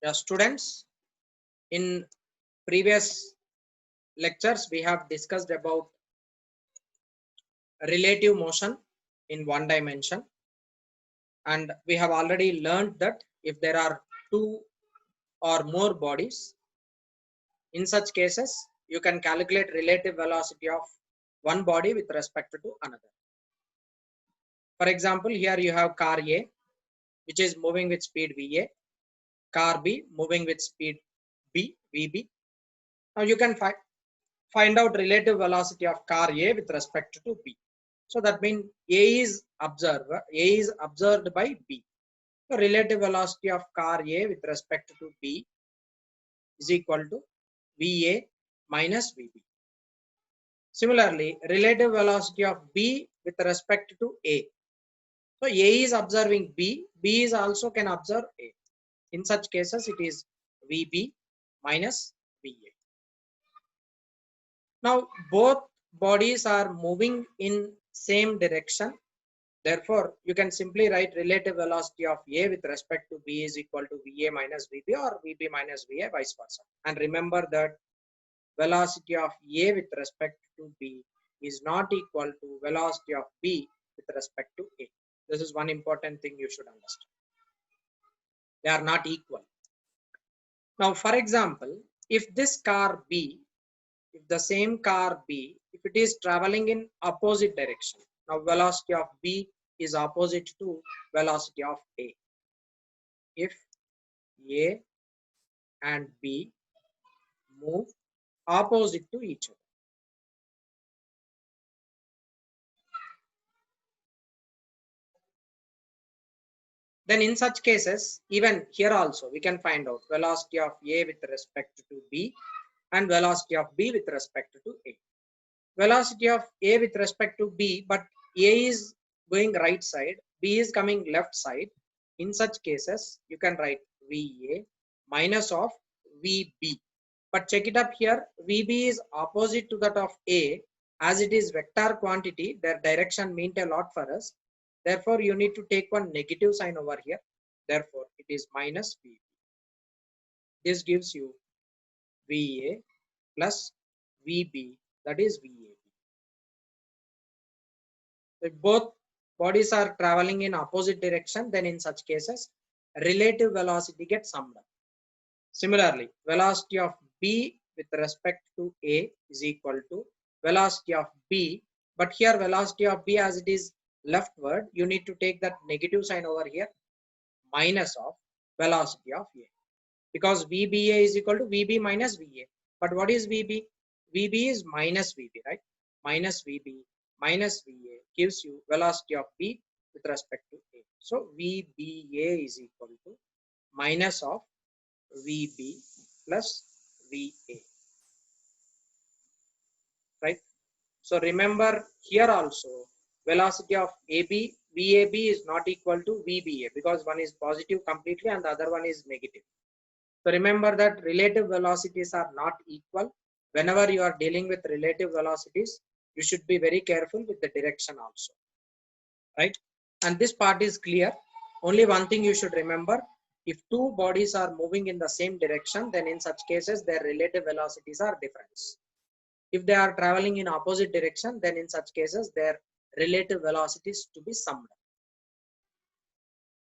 Yeah, students, in previous lectures we have discussed about relative motion in one dimension, and we have already learned that if there are two or more bodies, in such cases you can calculate relative velocity of one body with respect to another. For example, here you have car A, which is moving with speed VA, car B moving with speed B, VB. Now you can find out relative velocity of car A with respect to B. So that means A is observed by B. So relative velocity of car A with respect to B is equal to VA minus VB. Similarly, relative velocity of B with respect to A. So A is observing B, B is also can observe A. In such cases, it is VB minus VA. Now both bodies are moving in same direction. Therefore, you can simply write relative velocity of A with respect to B is equal to VA minus VB or VB minus VA, vice versa. And remember that velocity of A with respect to B is not equal to velocity of B with respect to A. This is one important thing you should understand. They are not equal. Now, for example, if this car B, if the same car B, if it is traveling in opposite direction, now velocity of B is opposite to velocity of A. If A and B move opposite to each other, then in such cases, even here also we can find out velocity of A with respect to B and velocity of B with respect to A. Velocity of A with respect to B, but A is going right side, B is coming left side. In such cases, you can write VA minus of VB. But check it up here, VB is opposite to that of A. As it is vector quantity, their direction meant a lot for us. Therefore, you need to take one negative sign over here. Therefore, it is minus VB. This gives you VA plus VB, that is VAB. If both bodies are traveling in opposite direction, then in such cases, relative velocity gets summed up. Similarly, velocity of B with respect to A is equal to velocity of B, but here velocity of B as it is leftward, you need to take that negative sign over here, minus of velocity of A. Because VBA is equal to VB minus VA. But what is VB? VB is minus VB, right? Minus VB minus VA gives you velocity of B with respect to A. So VBA is equal to minus of VB plus VA, right? So remember here also velocity of AB, VAB is not equal to VBA because one is positive completely and the other one is negative. So remember that relative velocities are not equal. Whenever you are dealing with relative velocities, you should be very careful with the direction also, right? And this part is clear. Only one thing you should remember, if two bodies are moving in the same direction, then in such cases their relative velocities are different. If they are traveling in opposite direction, then in such cases their relative velocities to be summed up.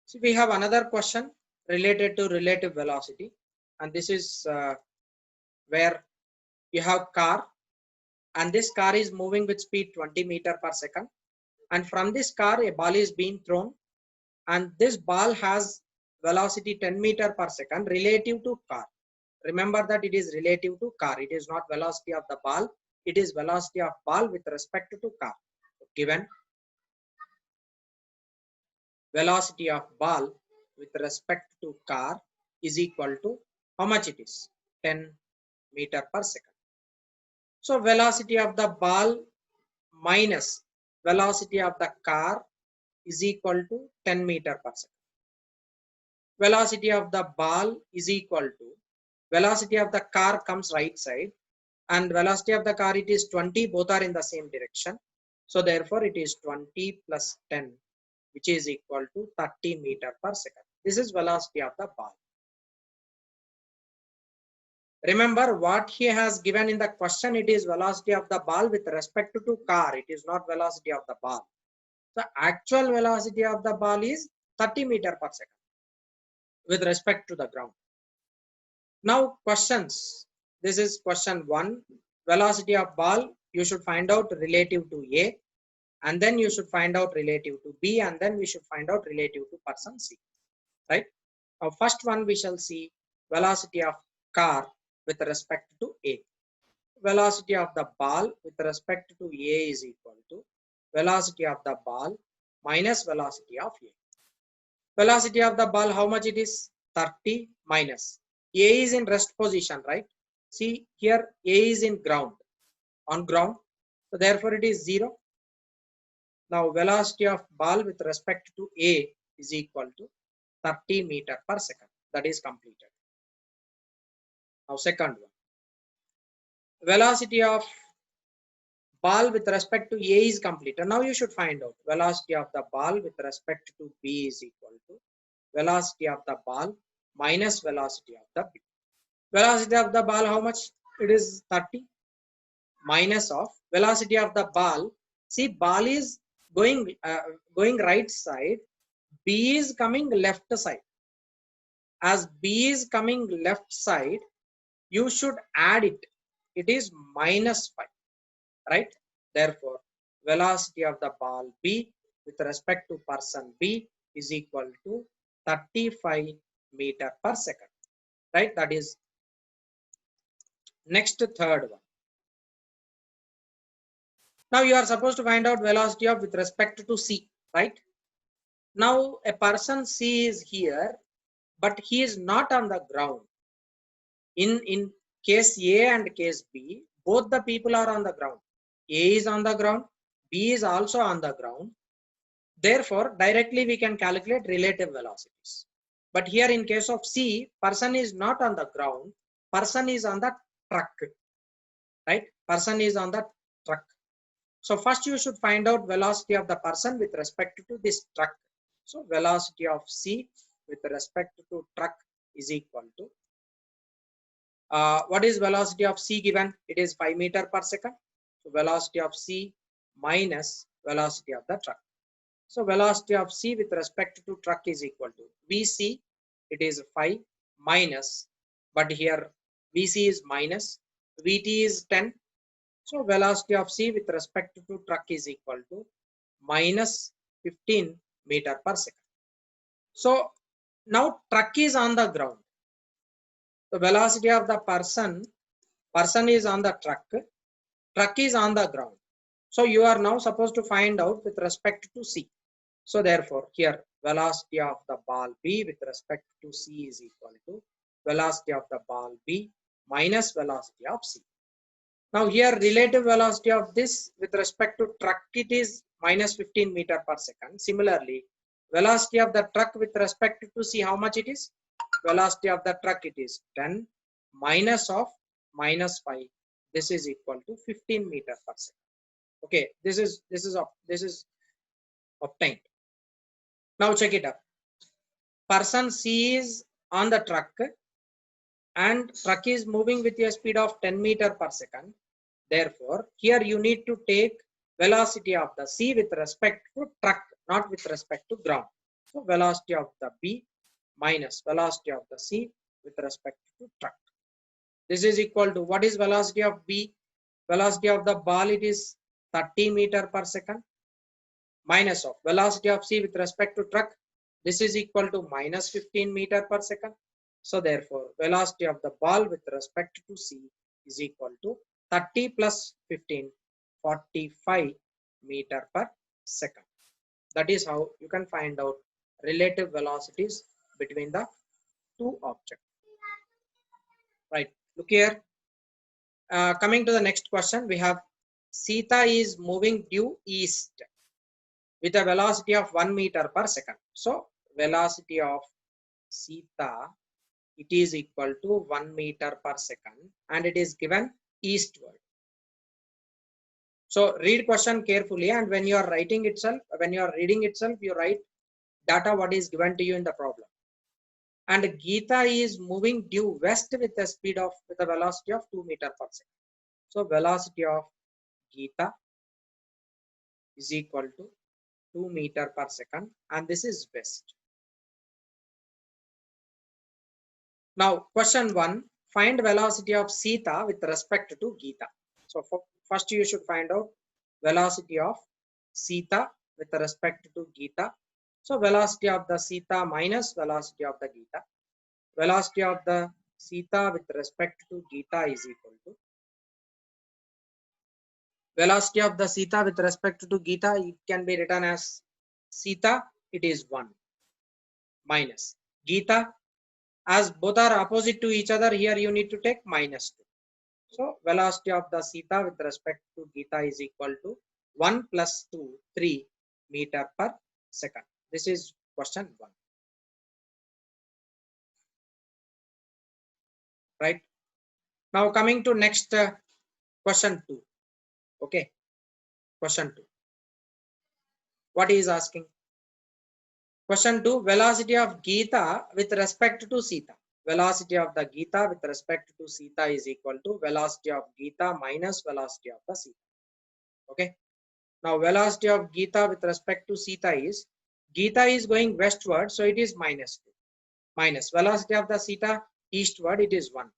So we have another question related to relative velocity, and this is where you have car, and this car is moving with speed 20 meter per second, and from this car a ball is being thrown, and this ball has velocity 10 meter per second relative to car. Remember that it is relative to car, it is not velocity of the ball, it is velocity of ball with respect to car. Given velocity of ball with respect to car is equal to how much it is? 10 meter per second. So velocity of the ball minus velocity of the car is equal to 10 meter per second. Velocity of the ball is equal to velocity of the car comes right side and velocity of the car it is 20, both are in the same direction. So therefore it is 20 plus 10, which is equal to 30 meter per second. This is velocity of the ball. Remember what he has given in the question, it is velocity of the ball with respect to car. It is not velocity of the ball. The actual velocity of the ball is 30 meter per second with respect to the ground. Now questions. This is question 1. Velocity of ball, you should find out relative to A, and then you should find out relative to B, and then we should find out relative to person C. Right? Now first one we shall see velocity of car with respect to A. Velocity of the ball with respect to A is equal to velocity of the ball minus velocity of A. Velocity of the ball, how much it is? 30 minus. A is in rest position, right? See here, A is in ground, on ground. So therefore it is 0. Now velocity of ball with respect to A is equal to 30 meter per second. That is completed. Now second one. Velocity of ball with respect to A is completed. Now you should find out velocity of the ball with respect to B is equal to velocity of the ball minus velocity of the B. Velocity of the ball, how much? It is 30 minus of velocity of the ball. See, ball is going right side, B is coming left side. As B is coming left side, you should add it. It is minus 5, right? Therefore, velocity of the ball B with respect to person B is equal to 35 meter per second, right? That is next third one. Now you are supposed to find out velocity of with respect to C, right? Now a person C is here, but he is not on the ground. In case A and case B, both the people are on the ground. A is on the ground, B is also on the ground. Therefore, directly we can calculate relative velocities. But here in case of C, person is not on the ground, person is on the truck, right? Person is on the truck. So first you should find out velocity of the person with respect to this truck. So velocity of C with respect to truck is equal to, what is velocity of C given? It is 5 meter per second. So velocity of C minus velocity of the truck. So velocity of C with respect to truck is equal to VC, it is 5 minus, but here VC is minus, VT is 10. So velocity of C with respect to truck is equal to minus 15 meter per second. So now truck is on the ground. The velocity of the person is on the truck is on the ground. So you are now supposed to find out with respect to C. So therefore here velocity of the ball B with respect to C is equal to velocity of the ball B minus velocity of C. Now here relative velocity of this with respect to truck, it is minus 15 meter per second. Similarly, velocity of the truck with respect to C, how much it is? Velocity of the truck, it is 10 minus of minus 5. This is equal to 15 meter per second. Okay, this is obtained. Now check it up. Person C is on the truck and truck is moving with a speed of 10 meter per second. Therefore, here you need to take velocity of the C with respect to truck, not with respect to ground. So velocity of the B minus velocity of the C with respect to truck. This is equal to, what is velocity of B? Velocity of the ball, it is 30 meter per second minus of velocity of C with respect to truck. This is equal to minus 15 meter per second. So therefore, velocity of the ball with respect to C is equal to 30 plus 15, 45 meter per second. That is how you can find out relative velocities between the two objects. Right. Look here. Coming to the next question, we have Sita is moving due east with a velocity of 1 meter per second. So velocity of Sita, it is equal to 1 meter per second and it is given eastward. So read question carefully, and when you are writing itself, when you are reading itself, you write data what is given to you in the problem. and Geeta is moving due west with a velocity of 2 meter per second. So velocity of Geeta is equal to 2 meter per second, and this is west. Now question 1, find velocity of Sita with respect to Geeta. So first you should find out velocity of Sita with respect to Geeta. So velocity of the Sita minus velocity of the Geeta. Velocity of the Sita with respect to Geeta is equal to velocity of the Sita with respect to Geeta. It can be written as Sita, it is 1, minus Geeta, as both are opposite to each other, here you need to take minus 2. So velocity of the Sita with respect to Geeta is equal to 1 plus 2, 3 meter per second. This is question 1. Right. Now coming to next question 2. Okay. Question 2. What he is asking? Question 2, velocity of Geeta with respect to Sita. Velocity of the Geeta with respect to Sita is equal to velocity of Geeta minus velocity of the Sita. Okay. Now velocity of Geeta with respect to Sita is, Geeta is going westward, so it is minus 2. Minus velocity of the Sita eastward, it is 1.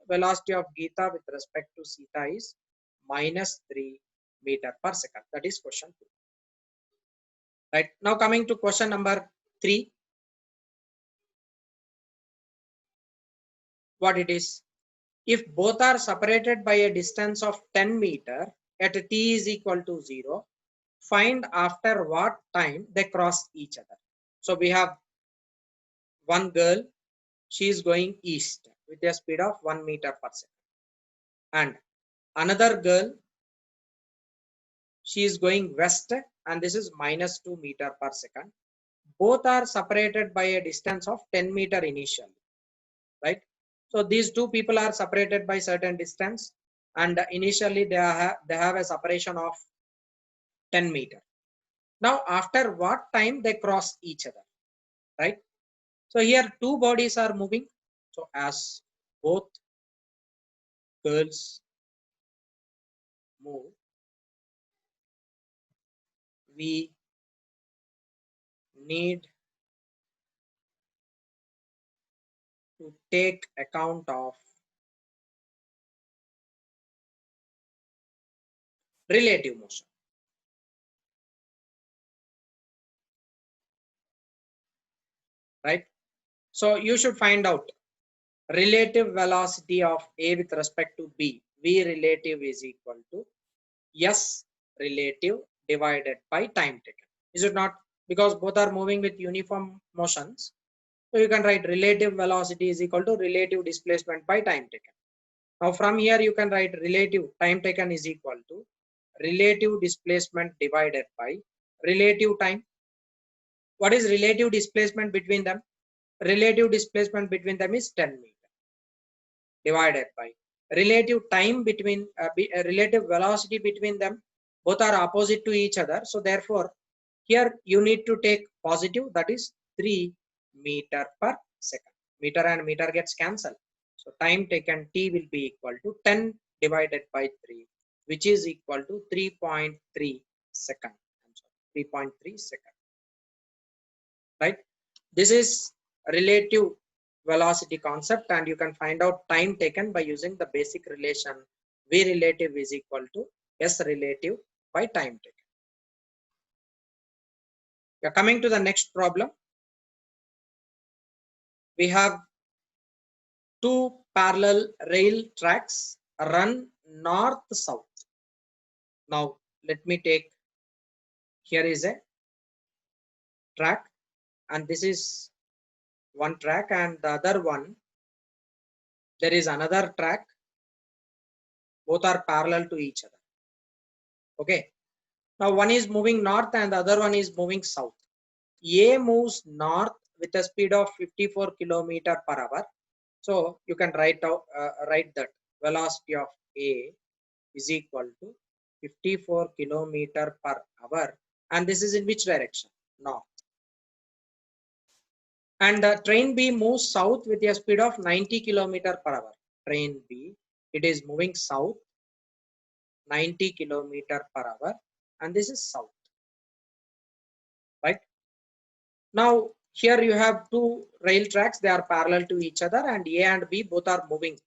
Velocity of Geeta with respect to Sita is minus 3 meter per second. That is question 2. Right. Now coming to question number 3. What it is? If both are separated by a distance of 10 meter at t is equal to 0, find after what time they cross each other. So we have one girl, she is going east with a speed of 1 meter per second, and another girl, she is going west, and this is minus 2 meter per second. Both are separated by a distance of 10 meter initially, right? So these two people are separated by certain distance, and initially they have a separation of 10 meter. Now after what time they cross each other, right? So here two bodies are moving. So as both girls move, we need to take account of relative motion. Right? So you should find out relative velocity of A with respect to B. V relative is equal to S relative divided by time taken. Is it not? Because both are moving with uniform motions. So you can write relative velocity is equal to relative displacement by time taken. Now from here you can write relative time taken is equal to relative displacement divided by relative time. What is relative displacement between them? Relative displacement between them is 10 meter divided by relative time between relative velocity between them. Both are opposite to each other. So therefore here you need to take positive, that is 3 meter per second. Meter and meter gets cancelled. So time taken T will be equal to 10 divided by 3, which is equal to 3.3 second. 3.3 second. Right? This is relative velocity concept, and you can find out time taken by using the basic relation V relative is equal to S relative by time taken. We are coming to the next problem. We have two parallel rail tracks run north-south. Now let me take, here is a track, and this is one track, and the other one, there is another track. Both are parallel to each other. Okay. Now one is moving north and the other one is moving south. A moves north with a speed of 54 kilometer per hour. So you can write that velocity of A is equal to 54 kilometer per hour, and this is in which direction? North. And train B moves south with a speed of 90 km per hour. Train B, it is moving south 90 km per hour, and this is south, right? Now here you have two rail tracks, they are parallel to each other, and A and B both are moving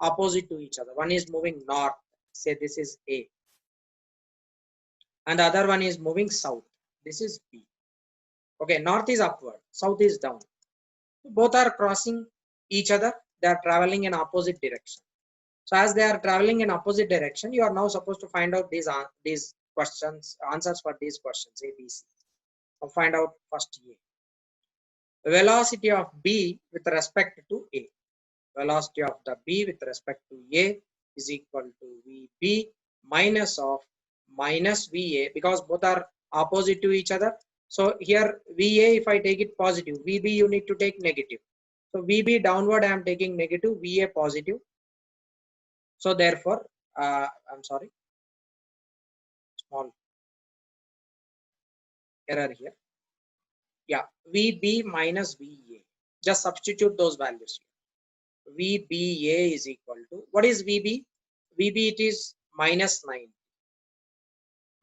opposite to each other. One is moving north, say this is A, and the other one is moving south, this is B. Okay, north is upward, south is down. Both are crossing each other, they are traveling in opposite direction. So as they are traveling in opposite direction, you are now supposed to find out these questions, answers for these questions A, B, C. So find out first A. Velocity of B with respect to A. Velocity of the B with respect to A is equal to VB minus of minus VA, because both are opposite to each other. So here VA, if I take it positive, VB you need to take negative. So VB downward I am taking negative, VA positive. So therefore, I'm sorry, small error here. Yeah, VB minus VA. Just substitute those values here. VBA is equal to, what is VB? VB it is minus 9.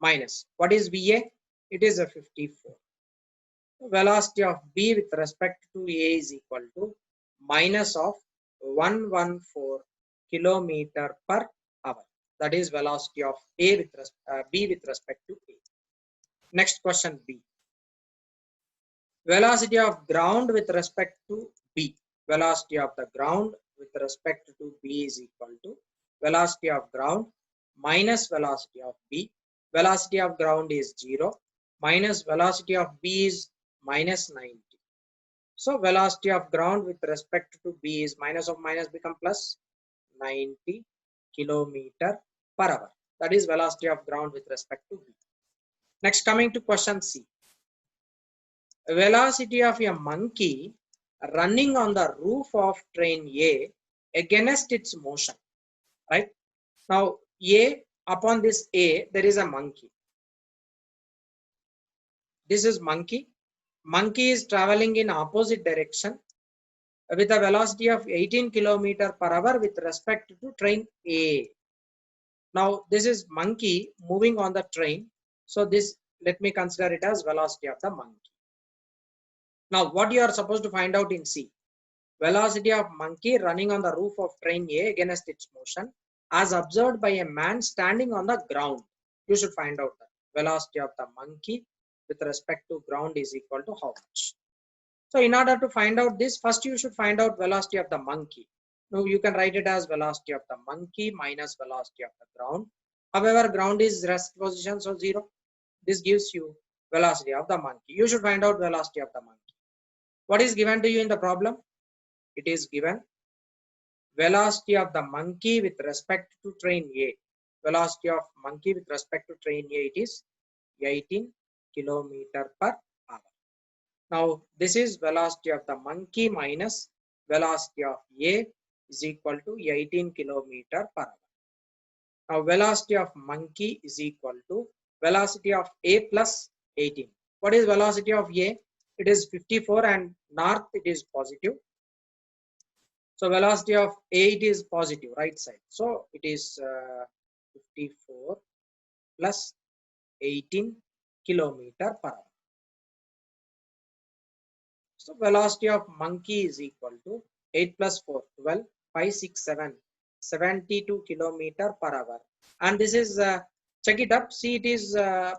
Minus, what is VA? It is a 54. Velocity of B with respect to A is equal to minus of 114 kilometer per hour. That is velocity of A with B with respect to A. Next question B. Velocity of ground with respect to B. Velocity of the ground with respect to B is equal to velocity of ground minus velocity of B. Velocity of ground is 0 minus velocity of B is minus 90. So velocity of ground with respect to B is minus of minus become plus 90 kilometer per hour. That is velocity of ground with respect to B. Next, coming to question C. Velocity of a monkey running on the roof of train A against its motion, right? Now A, upon this A there is a monkey. This is monkey. Monkey is traveling in opposite direction with a velocity of 18 km per hour with respect to train A. Now this is monkey moving on the train. So this, let me consider it as velocity of the monkey. Now what you are supposed to find out in C? Velocity of monkey running on the roof of train A against its motion as observed by a man standing on the ground. You should find out that velocity of the monkey with respect to ground is equal to how much. So in order to find out this, first you should find out velocity of the monkey. Now you can write it as velocity of the monkey minus velocity of the ground. However, ground is rest position, so 0. This gives you velocity of the monkey. You should find out velocity of the monkey. What is given to you in the problem? It is given velocity of the monkey with respect to train A. Velocity of monkey with respect to train A, it is 18 kilometer per hour. Now this is velocity of the monkey minus velocity of A is equal to 18 kilometer per hour. Now velocity of monkey is equal to velocity of A plus 18. What is velocity of A? It is 54 and north it is positive. So velocity of A, it is positive, right side. So it is 54 plus 18 kilometer per hour. So velocity of monkey is equal to 8 plus 4, 12, 5, 6, 7, 72 kilometer per hour. And this is, check it up, see it is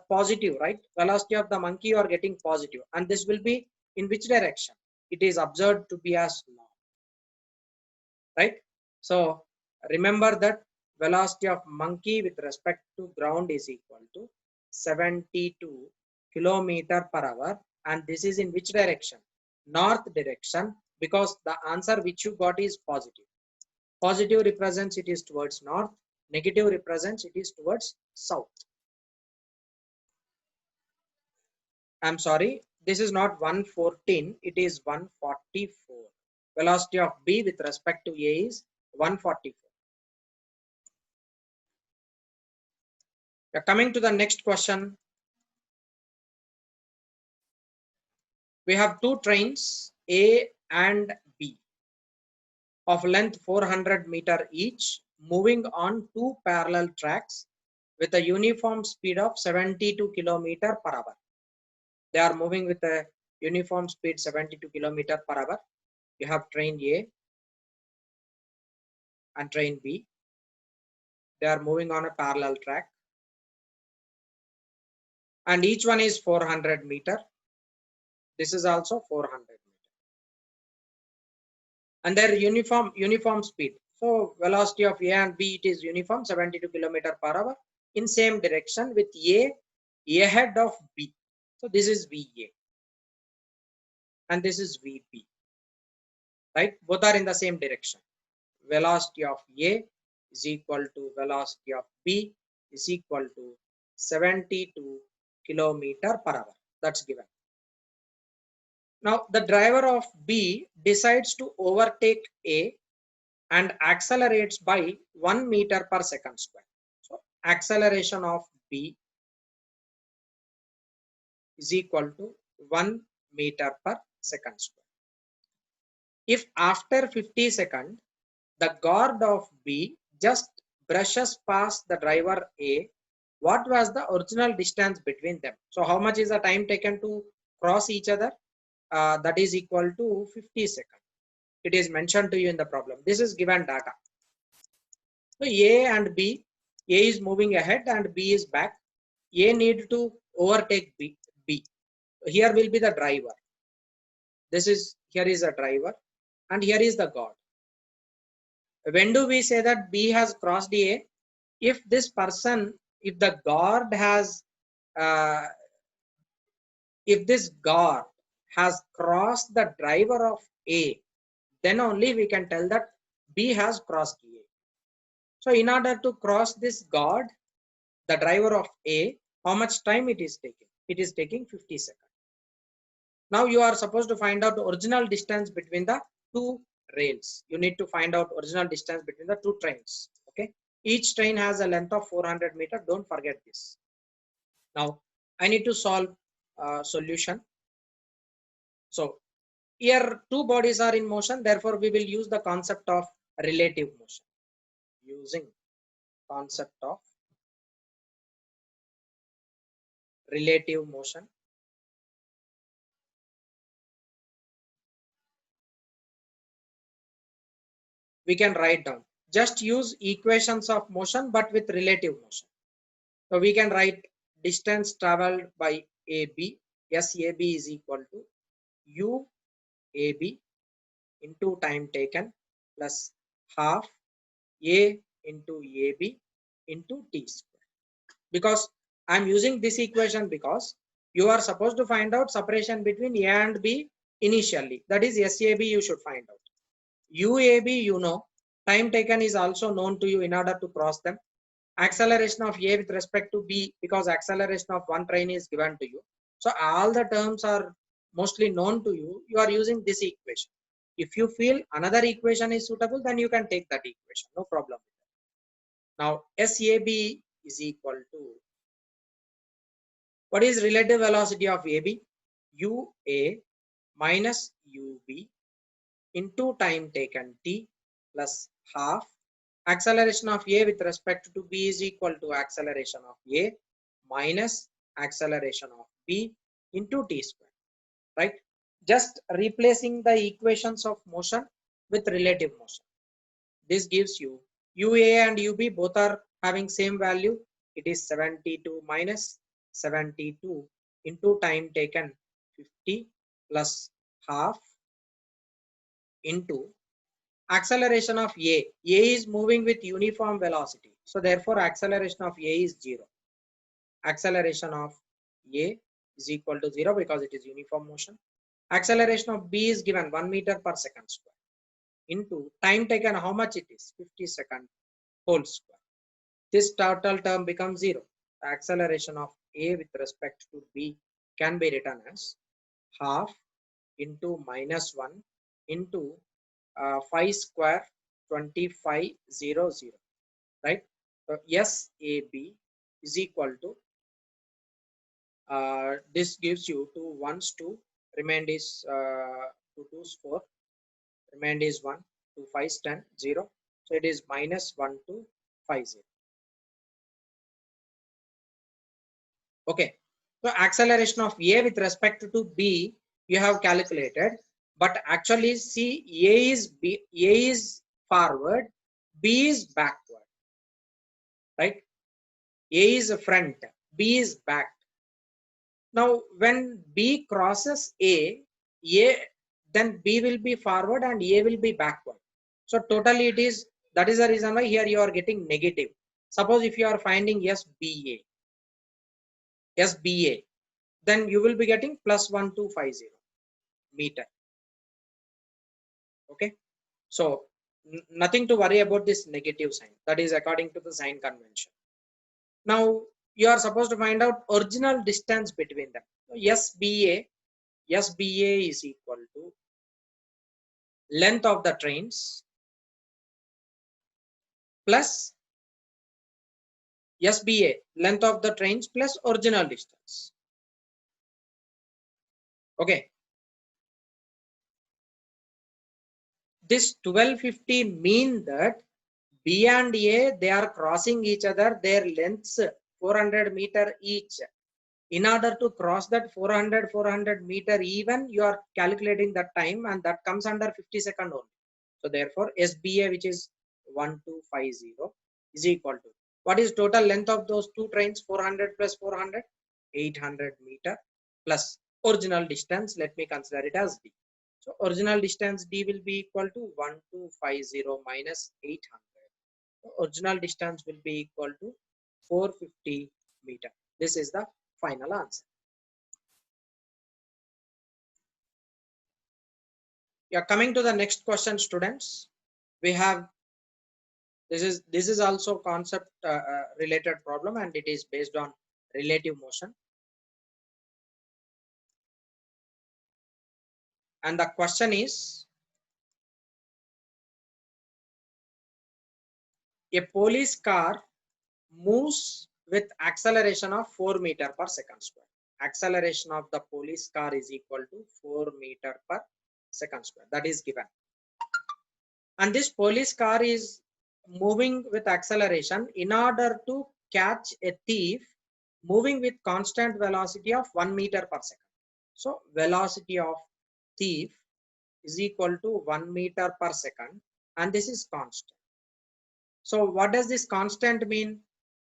positive, right? Velocity of the monkey you are getting positive. And this will be in which direction? It is observed to be as north. Right? So remember that velocity of monkey with respect to ground is equal to 72 kilometer per hour, and this is in which direction? North direction, because the answer which you got is positive. Positive represents it is towards north, negative represents it is towards south. I'm sorry, this is not 114, it is 144. Velocity of B with respect to A is 144. Coming to the next question. We have two trains A and B of length 400 meter each, moving on two parallel tracks with a uniform speed of 72 kilometer per hour. They are moving with a uniform speed 72 kilometer per hour. You have train A and train B. They are moving on a parallel track, and each one is 400 meter. This is also 400 meter, and their uniform speed. So velocity of A and B, it is uniform 72 kilometer per hour in same direction with A ahead of B. So this is VA and this is VB, right? Both are in the same direction. Velocity of A is equal to velocity of B is equal to 72 kilometer per hour. That's given. Now the driver of B decides to overtake A and accelerates by 1 meter per second square. So acceleration of B is equal to 1 meter per second square. If after 50 seconds the guard of B just brushes past the driver A, what was the original distance between them? So how much is the time taken to cross each other? That is equal to 50 seconds. It is mentioned to you in the problem. This is given data. So A and B, A is moving ahead and B is back. A need to overtake B. Here will be the driver. Here is a driver and here is the guard. When do we say that B has crossed A? If this person, if the guard has, uh, if this guard has crossed the driver of A, then only we can tell that B has crossed A. So in order to cross this guard, the driver of A, how much time it is taking? It is taking 50 seconds. Now you are supposed to find out the original distance between the two rails. You need to find out original distance between the two trains. Okay. Each train has a length of 400 meters. Don't forget this. Now I need to solve solution. So here two bodies are in motion. Therefore, we will use the concept of relative motion. Using concept of relative motion. We can write down. Just use equations of motion but with relative motion. So we can write distance traveled by AB. SAB is equal to UAB into time taken plus half A into AB into T square. Because I'm using this equation because you are supposed to find out separation between A and B initially. That is SAB you should find out. UAB, you know, time taken is also known to you in order to cross them. Acceleration of A with respect to B, because acceleration of one train is given to you. So all the terms are mostly known to you. You are using this equation. If you feel another equation is suitable, then you can take that equation. No problem. Now SAB is equal to, what is relative velocity of AB? UA minus UB into time taken T plus half. Acceleration of A with respect to B is equal to acceleration of A minus acceleration of B into T square, right? Just replacing the equations of motion with relative motion. This gives you UA and UB both are having same value. It is 72 minus 72 into time taken 50 plus half into acceleration of A. A is moving with uniform velocity. So therefore acceleration of A is 0. Acceleration of A is equal to 0 because it is uniform motion. Acceleration of B is given 1 meter per second square into time taken, how much it is? 50 seconds whole square. This total term becomes 0. The acceleration of A with respect to B can be written as half into minus 1 into 5 square 2500, right? So SAB is equal to, this gives you 2 1s, 2 remained is 2 2 2's 4, remainder is 1, 2 5's 10, 0. So it is minus 1 2 5 0. Okay. So acceleration of A with respect to B you have calculated, but actually see A is forward, B is backward, right? A is front, B is back. Now when B crosses A, then B will be forward and A will be backward. So totally it is, that is the reason why here you are getting negative. Suppose if you are finding SBA, then you will be getting plus 1250 meter. Okay. So nothing to worry about this negative sign. That is according to the sign convention. Now you are supposed to find out original distance between them. SBA is equal to length of the trains plus SBA, length of the trains plus original distance. Okay. This 1250 mean that B and A, they are crossing each other, their lengths 400 meter each. In order to cross that 400 meter even, you are calculating that time, and that comes under 50 seconds only. So therefore SBA, which is 1250, is equal to, what is total length of those two trains? 400 plus 400, 800 meter plus original distance, let me consider it as D. So original distance D will be equal to 1250 minus 800. So original distance will be equal to 450 meter. This is the final answer. Yeah, coming to the next question, students. We have, this is also concept related problem, and it is based on relative motion. And the question is, a police car moves with acceleration of 4 meter per second square. Acceleration of the police car is equal to 4 meter per second square. That is given. And this police car is moving with acceleration in order to catch a thief moving with constant velocity of 1 meter per second. So velocity of thief is equal to 1 meter per second, and this is constant. So what does this constant mean?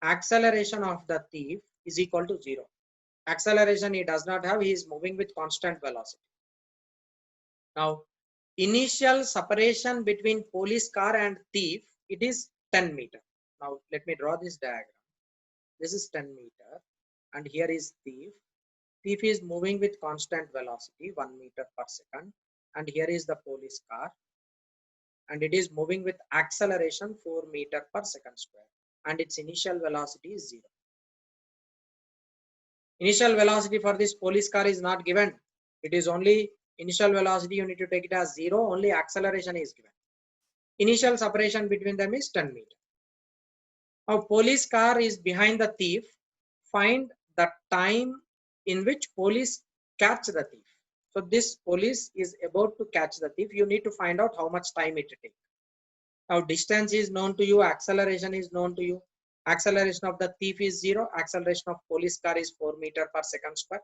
Acceleration of the thief is equal to 0. Acceleration he does not have, he is moving with constant velocity. Now initial separation between police car and thief, it is 10 meter. Now let me draw this diagram. This is 10 meter, and here is thief. Thief is moving with constant velocity 1 meter per second, and here is the police car, and it is moving with acceleration 4 meter per second square, and its initial velocity is 0. Initial velocity for this police car is not given. It is only initial velocity, you need to take it as 0, only acceleration is given. Initial separation between them is 10 meter. Now police car is behind the thief. Find the time in which police catch the thief. So this police is about to catch the thief. You need to find out how much time it takes. Now distance is known to you, acceleration is known to you. Acceleration of the thief is 0. Acceleration of police car is 4 meter per second square.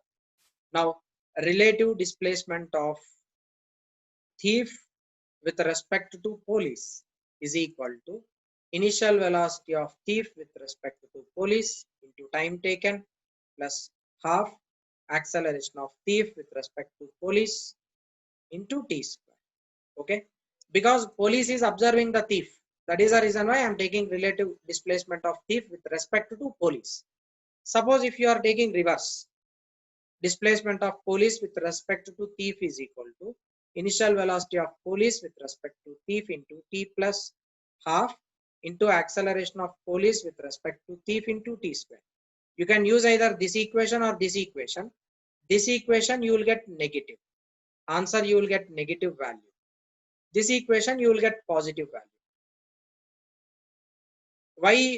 Now relative displacement of thief with respect to police is equal to initial velocity of thief with respect to police into time taken plus half acceleration of thief with respect to police into t square. Okay, because police is observing the thief, that is the reason why I am taking relative displacement of thief with respect to police. Suppose if you are taking reverse, displacement of police with respect to thief is equal to initial velocity of police with respect to thief into t plus half into acceleration of police with respect to thief into t square. You can use either this equation or this equation. This equation you will get negative. Answer you will get negative value. This equation you will get positive value.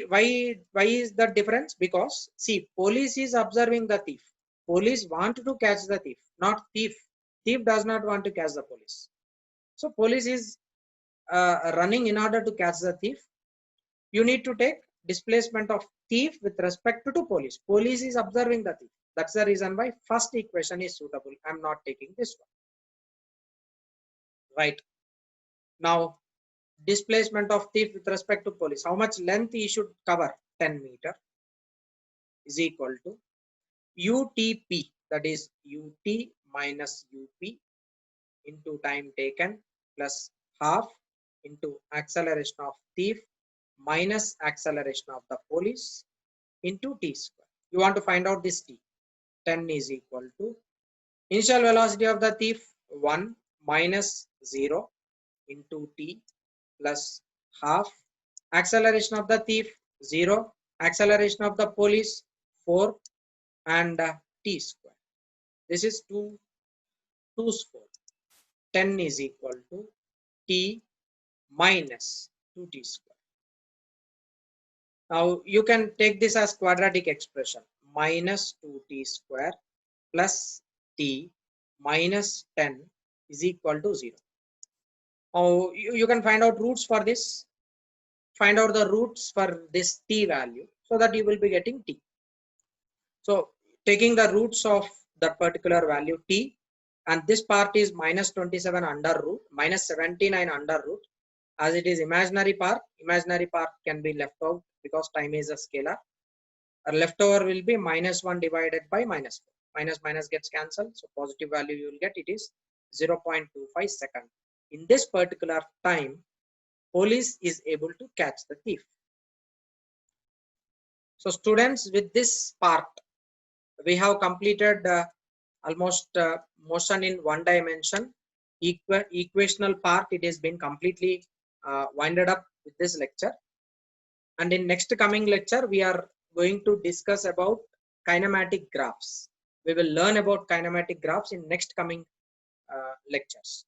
Why is the difference? Because see, police is observing the thief. Police want to catch the thief, not thief. Thief does not want to catch the police. So police is running in order to catch the thief. You need to take displacement of thief with respect to police. Police is observing the thief. That's the reason why first equation is suitable. I'm not taking this one. Right. Now, displacement of thief with respect to police. How much length he should cover? 10 meter is equal to UTP, that is UT minus UP into time taken plus half into acceleration of thief minus acceleration of the police into t square. You want to find out this t. 10 is equal to initial velocity of the thief 1 minus 0 into t plus half acceleration of the thief 0, acceleration of the police 4 and t square. This is 2 square. 10 is equal to t minus 2t square. Now you can take this as quadratic expression, minus 2t square plus t minus 10 is equal to 0. Now you can find out roots for this. Find out the roots for this t value so that you will be getting t. So taking the roots of that particular value t, and this part is minus 27 under root, minus 79 under root. As it is imaginary part can be left out because time is a scalar. Leftover will be minus 1 divided by minus 4. Minus minus gets cancelled, so positive value you will get, it is 0.25 second. In this particular time, police is able to catch the thief. So students, with this part, we have completed almost motion in one dimension. Equational part, it has been completely winded up with this lecture. And in next coming lecture, we are going to discuss about kinematic graphs. We will learn about kinematic graphs in next coming lectures.